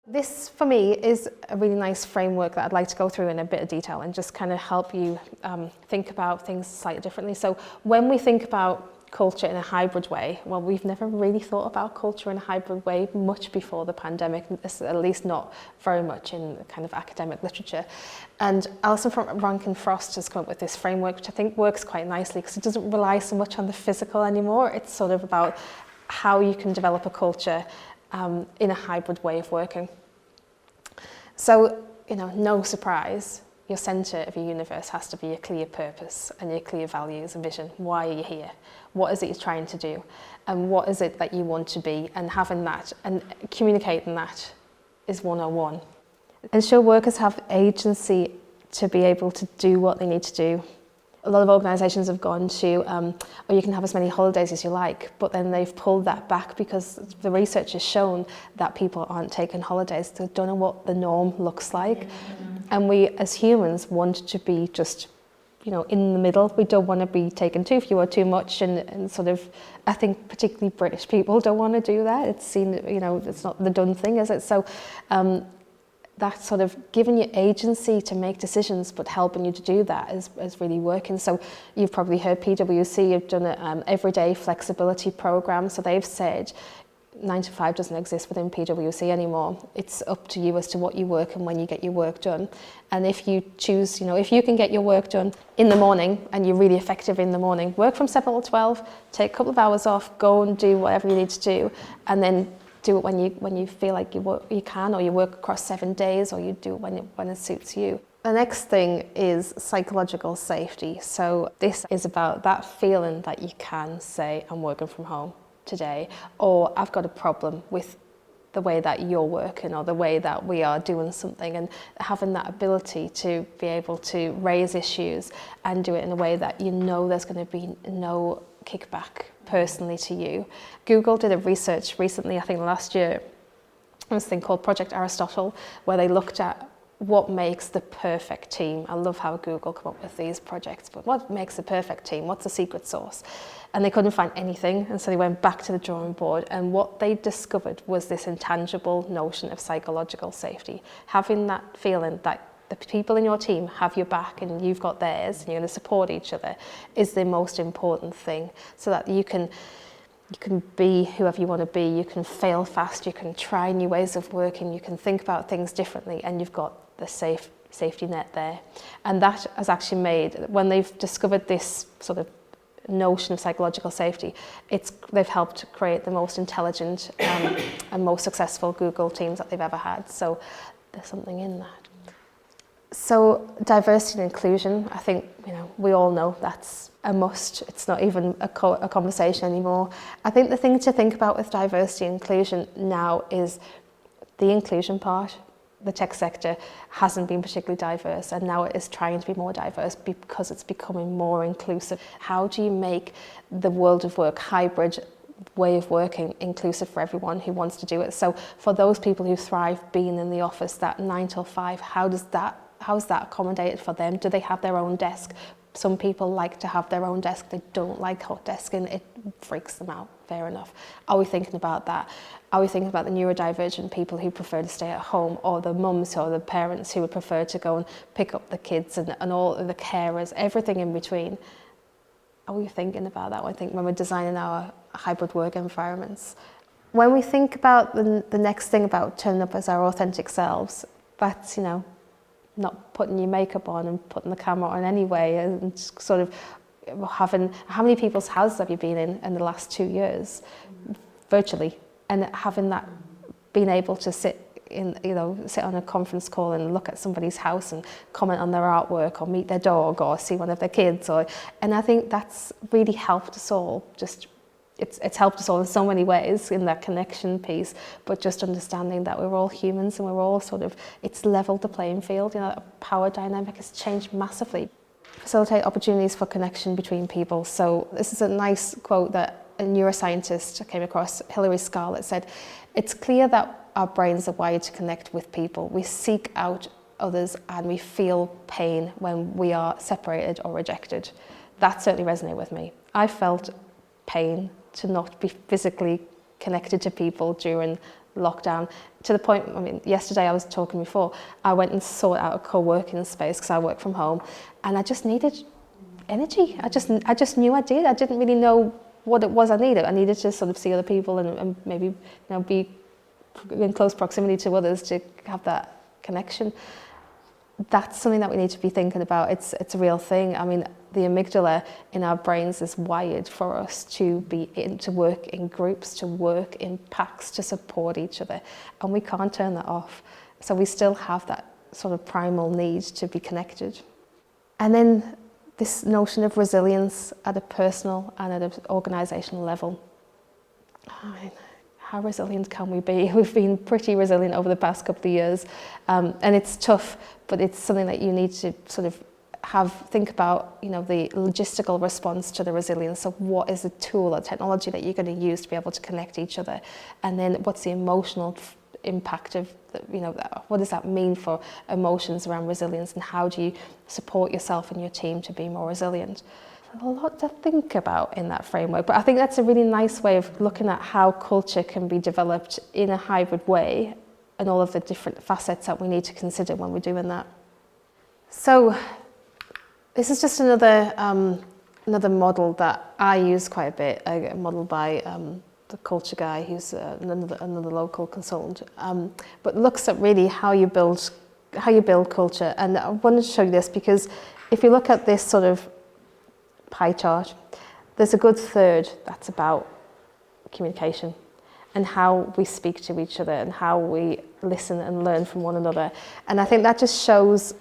This, for me, is a really nice framework that I'd like to go through in a bit of detail and just kind of help you think about things slightly differently. So when we think about culture in a hybrid way, well, we've never really thought about culture in a hybrid way much before the pandemic, at least not very much in kind of academic literature. And Alison from Rankin Frost has come up with this framework, which I think works quite nicely because it doesn't rely so much on the physical anymore. It's sort of about how you can develop a culture in a hybrid way of working. So, no surprise, your centre of your universe has to be a clear purpose and your clear values and vision. Why are you here? What is it you're trying to do? And what is it that you want to be? And having that and communicating that is 101. Ensure workers have agency to be able to do what they need to do. A lot of organisations have gone to, you can have as many holidays as you like, but then they've pulled that back because the research has shown that people aren't taking holidays. They don't know what the norm looks like. And we, as humans, want to be just, in the middle. We don't want to be taking too few or too much, and sort of, I think particularly British people don't want to do that. It's seen, it's not the done thing, is it? So, that sort of giving you agency to make decisions but helping you to do that is really working. So you've probably heard PwC have done an everyday flexibility program. So they've said 9 to 5 doesn't exist within PwC anymore. It's up to you as to what you work and when you get your work done. And if you choose, if you can get your work done in the morning and you're really effective in the morning, work from 7 till 12, take a couple of hours off, go and do whatever you need to do, and then do it when you feel like you can, or you work across 7 days, or you do it when it suits you. The next thing is psychological safety. So this is about that feeling that you can say, I'm working from home today, or I've got a problem with the way that you're working or the way that we are doing something, and having that ability to be able to raise issues and do it in a way that there's going to be no kickback personally to you. Google did a research recently, I think last year, this thing called Project Aristotle, where they looked at what makes the perfect team. I love how Google come up with these projects, but what makes the perfect team? What's the secret sauce? And they couldn't find anything, and so they went back to the drawing board, and what they discovered was this intangible notion of psychological safety. Having that feeling that the people in your team have your back and you've got theirs and you're going to support each other is the most important thing, so that you can be whoever you want to be, you can fail fast, you can try new ways of working, you can think about things differently, and you've got the safety net there. And that has actually made, when they've discovered this sort of notion of psychological safety, they've helped create the most intelligent and most successful Google teams that they've ever had. So there's something in that. So diversity and inclusion, I think, we all know that's a must. It's not even a conversation anymore. I think the thing to think about with diversity and inclusion now is the inclusion part. The tech sector hasn't been particularly diverse, and now it is trying to be more diverse because it's becoming more inclusive. How do you make the world of work, hybrid way of working, inclusive for everyone who wants to do it? So for those people who thrive being in the office, that 9 till 5, how's that accommodated for them? Do they have their own desk? Some people like to have their own desk. They don't like hot desking. It freaks them out. Fair enough. Are we thinking about that? Are we thinking about the neurodivergent people who prefer to stay at home, or the mums or the parents who would prefer to go and pick up the kids, and all the carers, everything in between? Are we thinking about that? I think when we're designing our hybrid work environments. When we think about the next thing about turning up as our authentic selves, that's, not putting your makeup on and putting the camera on anyway, and sort of having, how many people's houses have you been in the last 2 years, virtually, and having that, being able to sit on a conference call and look at somebody's house and comment on their artwork, or meet their dog, or see one of their kids, and I think that's really helped us all. It's helped us all in so many ways in that connection piece, but just understanding that we're all humans and we're all it's leveled the playing field. That power dynamic has changed massively. Facilitate opportunities for connection between people. So this is a nice quote that a neuroscientist came across, Hilary Scarlett, said, "It's clear that our brains are wired to connect with people. We seek out others and we feel pain when we are separated or rejected." That certainly resonated with me. I felt pain to not be physically connected to people during lockdown, to the point, I mean, yesterday I was talking before, I went and sought out a co-working space because I work from home, and I just needed energy. I just knew I did. I didn't really know what it was I needed. I needed to sort of see other people and maybe, you know, be in close proximity to others to have that connection. That's something that we need to be thinking about. It's a real thing. I mean, the amygdala in our brains is wired for us to work in groups, to work in packs, to support each other, and we can't turn that off. So we still have that sort of primal need to be connected. And then this notion of resilience at a personal and at an organisational level. I mean, how resilient can we be? We've been pretty resilient over the past couple of years, and it's tough, but it's something that you need to sort of think about, you know, the logistical response to the resilience. So what is the tool or technology that you're going to use to be able to connect each other? And then what's the emotional impact of, you know, what does that mean for emotions around resilience, and how do you support yourself and your team to be more resilient? A lot to think about in that framework, but I think that's a really nice way of looking at how culture can be developed in a hybrid way, and all of the different facets that we need to consider when we're doing that. So this is just another model that I use quite a bit, a model by the culture guy, who's another local consultant, but looks at really how you build culture. And I wanted to show you this because if you look at this sort of pie chart, there's a good third that's about communication and how we speak to each other and how we listen and learn from one another. And I think that just shows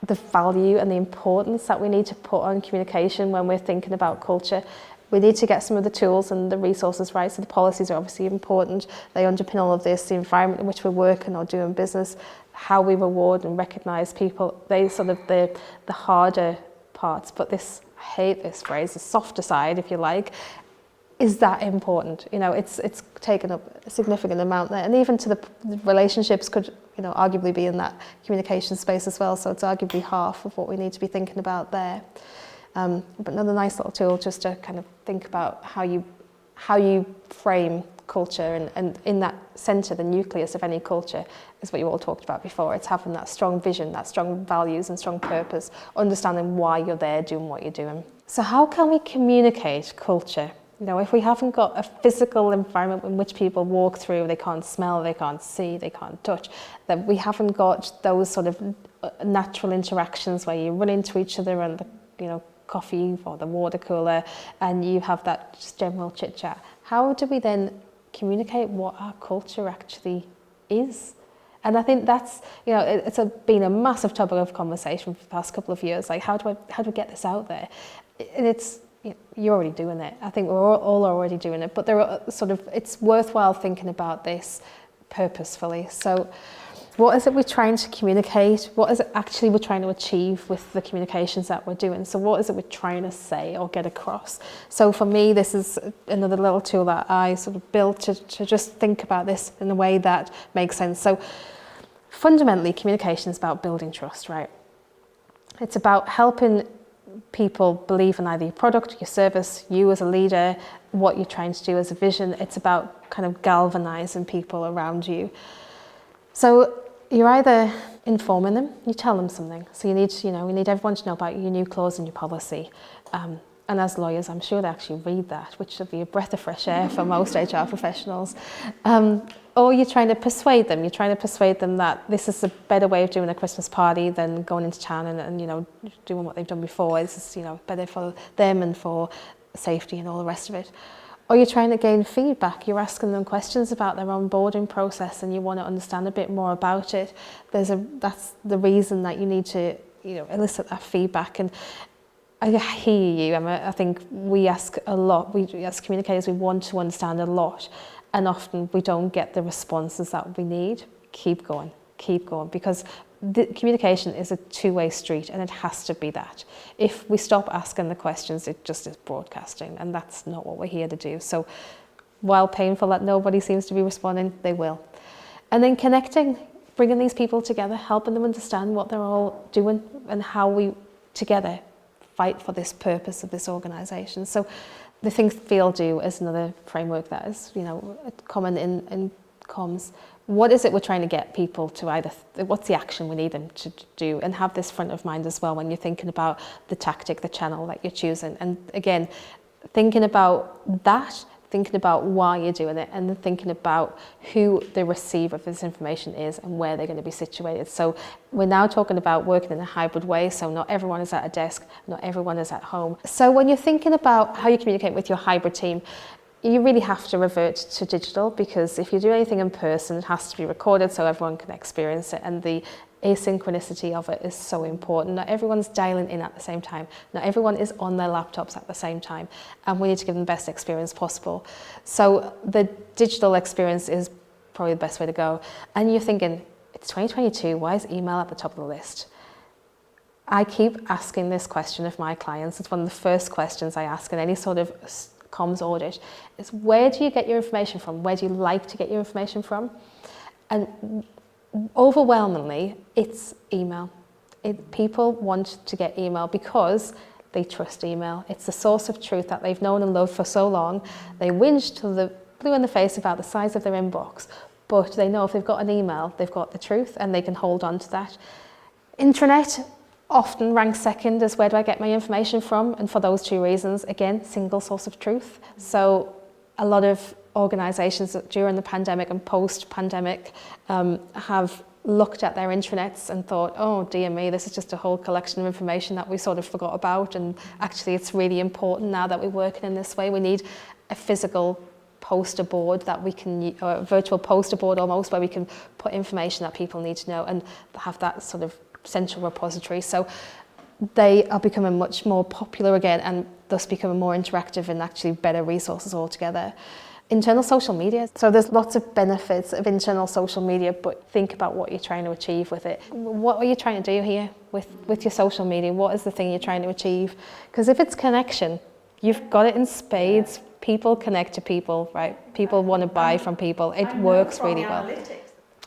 the value and the importance that we need to put on communication when we're thinking about culture. We need to get some of the tools and the resources right. So the policies are obviously important. They underpin all of this, the environment in which we're working or doing business, how we reward and recognise people. They sort of the harder parts, but this, I hate this phrase, the softer side, if you like, is that important. You know, it's taken up a significant amount there, and even to the relationships could, you know, arguably be in that communication space as well. So it's arguably half of what we need to be thinking about there. But another nice little tool just to kind of think about how you frame culture, and in that centre, the nucleus of any culture is what you all talked about before. It's having that strong vision, that strong values and strong purpose, understanding why you're there doing what you're doing. So how can we communicate culture? You know, if we haven't got a physical environment in which people walk through, they can't smell, they can't see, they can't touch, that we haven't got those sort of natural interactions where you run into each other and, you know, coffee or the water cooler, and you have that just general chit chat. How do we then communicate what our culture actually is? And I think that's, you know, it's been a massive topic of conversation for the past couple of years. Like, how do we get this out there? And it's, you know, you're already doing it. I think we're all already doing it, but there are sort of, it's worthwhile thinking about this purposefully. So what is it we're trying to communicate? What is it actually we're trying to achieve with the communications that we're doing? So what is it we're trying to say or get across? So for me, this is another little tool that I sort of built to just think about this in a way that makes sense. So fundamentally, communication is about building trust, right? It's about helping people believe in either your product, your service, you as a leader, what you're trying to do as a vision. It's about kind of galvanizing people around you. So you're either informing them, you tell them something. So we need everyone to know about your new clause in your policy. And as lawyers, I'm sure they actually read that, which should be a breath of fresh air for most HR professionals. Or you're trying to persuade them. You're trying to persuade them that this is a better way of doing a Christmas party than going into town and you know, doing what they've done before. This is, you know, better for them and for safety and all the rest of it. Or you're trying to gain feedback. You're asking them questions about their onboarding process and you want to understand a bit more about it. That's the reason that you need to, you know, elicit that feedback. And I hear you, Emma. I think we ask a lot. We, as communicators, we want to understand a lot, and often we don't get the responses that we need. Keep going, because the communication is a two-way street, and it has to be that. If we stop asking the questions, it just is broadcasting, and that's not what we're here to do. So while painful that nobody seems to be responding, they will. And then connecting, bringing these people together, helping them understand what they're all doing and how we together fight for this purpose of this organisation. So The Think, Feel, Do is another framework that is, common in comms. What is it we're trying to get people to either, what's the action we need them to do, and have this front of mind as well when you're thinking about the tactic, the channel that you're choosing. And again, thinking about that, thinking about why you're doing it, and then thinking about who the receiver of this information is and where they're going to be situated. So we're now talking about working in a hybrid way, so not everyone is at a desk, not everyone is at home. So when you're thinking about how you communicate with your hybrid team, you really have to revert to digital, because if you do anything in person, it has to be recorded so everyone can experience it, and the asynchronicity of it is so important. Not everyone's dialing in at the same time. Not everyone is on their laptops at the same time, and we need to give them the best experience possible. So the digital experience is probably the best way to go. And you're thinking, it's 2022, why is email at the top of the list? I keep asking this question of my clients. It's one of the first questions I ask in any sort of comms audit, is where do you get your information from? Where do you like to get your information from? And overwhelmingly, it's email. People want to get email because they trust email. It's the source of truth that they've known and loved for so long. They whinge till the blue in the face about the size of their inbox, but they know if they've got an email, they've got the truth, and they can hold on to that. Intranet often ranks second as where do I get my information from, and for those two reasons, again, single source of truth. So a lot of organisations during the pandemic and post-pandemic have looked at their intranets and thought, oh dear me, this is just a whole collection of information that we sort of forgot about, and actually it's really important now that we're working in this way. We need a physical poster board that we can, or a virtual poster board almost, where we can put information that people need to know and have that sort of central repository. So they are becoming much more popular again, and thus becoming more interactive and actually better resources altogether. Internal social media. So there's lots of benefits of internal social media, but think about what you're trying to achieve with it. What are you trying to do here with your social media? What is the thing you're trying to achieve? Because if it's connection, you've got it in spades. People connect to people, right? People want to buy from people. It works really well.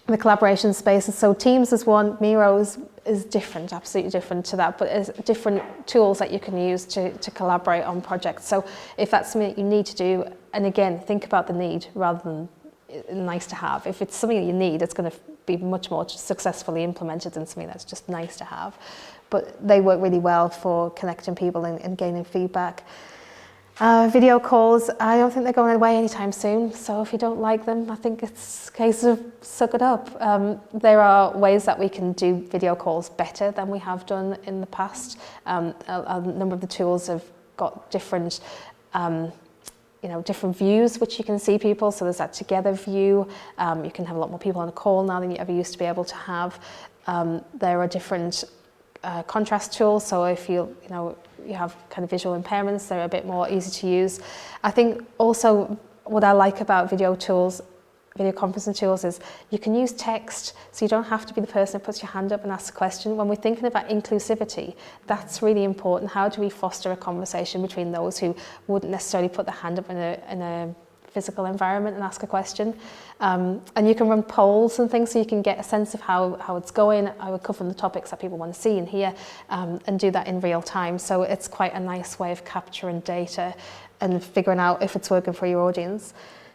The collaboration spaces, so Teams is one, Miro is different, absolutely different to that, but there's different tools that you can use to collaborate on projects. So if that's something that you need to do, and again, think about the need rather than nice to have. If it's something that you need, it's going to be much more successfully implemented than something that's just nice to have. But they work really well for connecting people and gaining feedback. Video calls, I don't think they're going away anytime soon, so if you don't like them, I think it's a case of suck it up. There are ways that we can do video calls better than we have done in the past. A number of the tools have got different different views which you can see people, so there's that together view. You can have a lot more people on a call now than you ever used to be able to have. There are different contrast tools, so if you have kind of visual impairments, they're a bit more easy to use. I think also what I like about video conferencing tools is you can use text, so you don't have to be the person who puts your hand up and asks a question. When we're thinking about inclusivity, that's really important. How do we foster a conversation between those who wouldn't necessarily put their hand up in a physical environment and ask a question? And you can run polls and things, so you can get a sense of how it's going, how we're covering the topics that people want to see and hear, and do that in real time. So it's quite a nice way of capturing data and figuring out if it's working for your audience.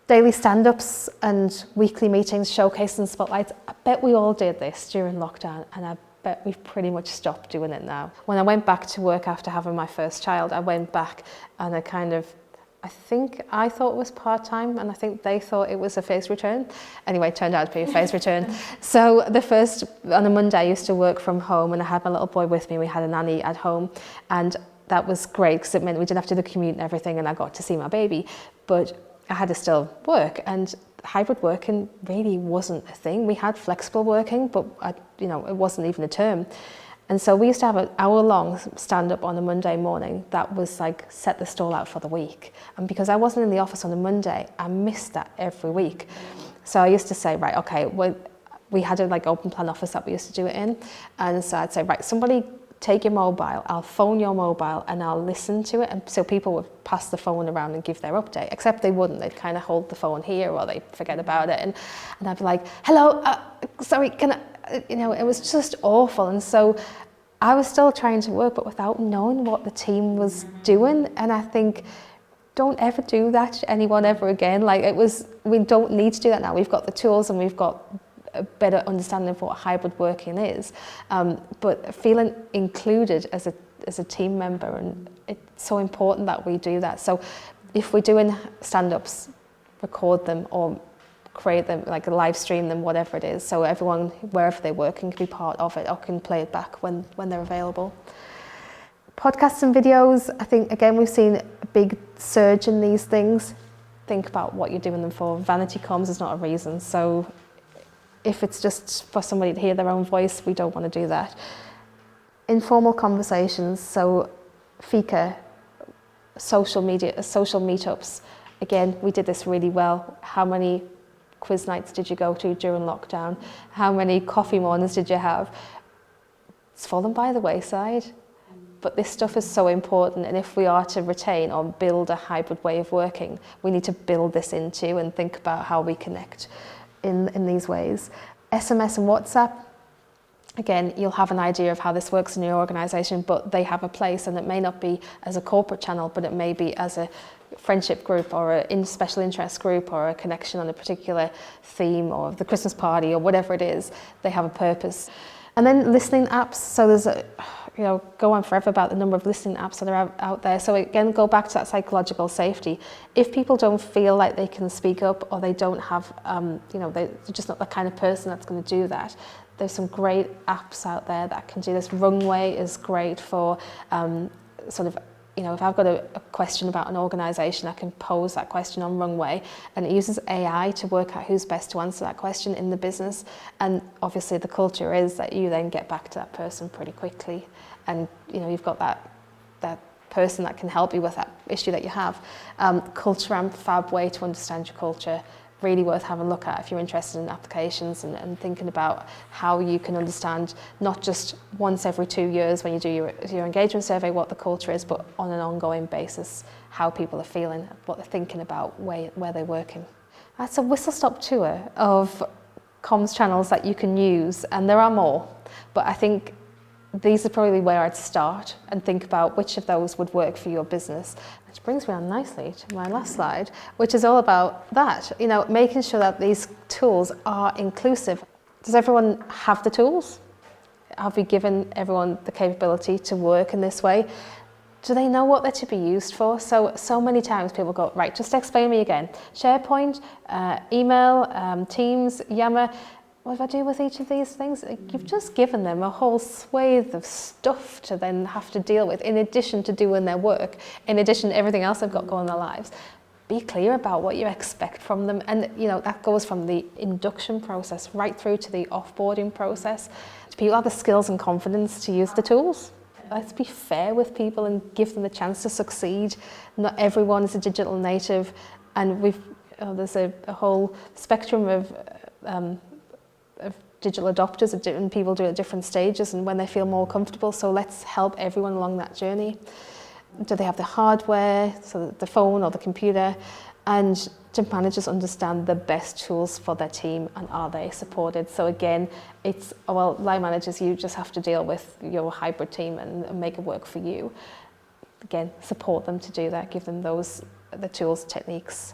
Daily stand-ups and weekly meetings, showcasing spotlights. I bet we all did this during lockdown, and I bet we've pretty much stopped doing it now. When I went back to work after having my first child, I went back and I thought it was part-time, and I think they thought it was a phased return. Anyway, it turned out to be a phased return. So on a Monday, I used to work from home, and I had my little boy with me. We had a nanny at home, and that was great because it meant we didn't have to do the commute and everything, and I got to see my baby. But I had to still work, and hybrid working really wasn't a thing. We had flexible working, but it wasn't even a term. And so we used to have an hour-long stand-up on a Monday morning that was like set the stall out for the week. And because I wasn't in the office on a Monday, I missed that every week. So I used to say, right, okay, we had a open plan office that we used to do it in. And so I'd say, right, somebody take your mobile, I'll phone your mobile and I'll listen to it. And so people would pass the phone around and give their update, except they wouldn't. They'd kind of hold the phone here or they'd forget about it. And I'd be like, hello, sorry, can I, it was just awful. And so I was still trying to work, but without knowing what the team was doing. And I think don't ever do that to anyone ever again. Like we don't need to do that now. We've got the tools and we've got a better understanding of what hybrid working is. But feeling included as a team member, and it's so important that we do that. So if we're doing stand-ups, record them or create them, like a live stream them, whatever it is, so everyone, wherever they're working, can be part of it or can play it back when they're available. Podcasts and videos, I think, again, we've seen a big surge in these things. Think about what you're doing them for. Vanity comms is not a reason. So if it's just for somebody to hear their own voice, we don't want to do that. Informal conversations, so fika, social media, social meetups. Again, we did this really well. How many quiz nights did you go to during lockdown? How many coffee mornings did you have? It's fallen by the wayside. But this stuff is so important, and if we are to retain or build a hybrid way of working, we need to build this into and think about how we connect in these ways. SMS and WhatsApp, again, you'll have an idea of how this works in your organisation, but they have a place, and it may not be as a corporate channel, but it may be as a friendship group or a special interest group or a connection on a particular theme or the Christmas party or whatever it is. They have a purpose. And then listening apps, so there's go on forever about the number of listening apps that are out there. So again, go back to that psychological safety. If people don't feel like they can speak up, or they don't have, they're just not the kind of person that's going to do that, there's some great apps out there that can do this. Runway is great for if I've got a question about an organisation, I can pose that question on Runway, and it uses AI to work out who's best to answer that question in the business. And obviously the culture is that you then get back to that person pretty quickly, and you've got that person that can help you with that issue that you have. Culture Amp, fab way to understand your culture. Really worth having a look at if you're interested in applications and thinking about how you can understand, not just once every 2 years when you do your engagement survey, what the culture is, but on an ongoing basis, how people are feeling, what they're thinking about, where they're working. That's a whistle-stop tour of comms channels that you can use, and there are more, but I think these are probably where I'd start and think about which of those would work for your business. Which brings me on nicely to my last slide, which is all about that, making sure that these tools are inclusive. Does everyone have the tools? Have we given everyone the capability to work in this way? Do they know what they're to be used for? So many times people go, right, just explain me again. SharePoint, email, Teams, Yammer. What do I do with each of these things? You've just given them a whole swathe of stuff to then have to deal with, in addition to doing their work, in addition to everything else they've got going in their lives. Be clear about what you expect from them. And that goes from the induction process right through to the offboarding process. Do people have the skills and confidence to use the tools? Let's be fair with people and give them the chance to succeed. Not everyone is a digital native, and there's a whole spectrum of digital adopters, and people do it at different stages and when they feel more comfortable. So let's help everyone along that journey. Do they have the hardware, so the phone or the computer? And do managers understand the best tools for their team, and are they supported? So again, line managers, you just have to deal with your hybrid team and make it work for you. Again, support them to do that, give them the tools, techniques,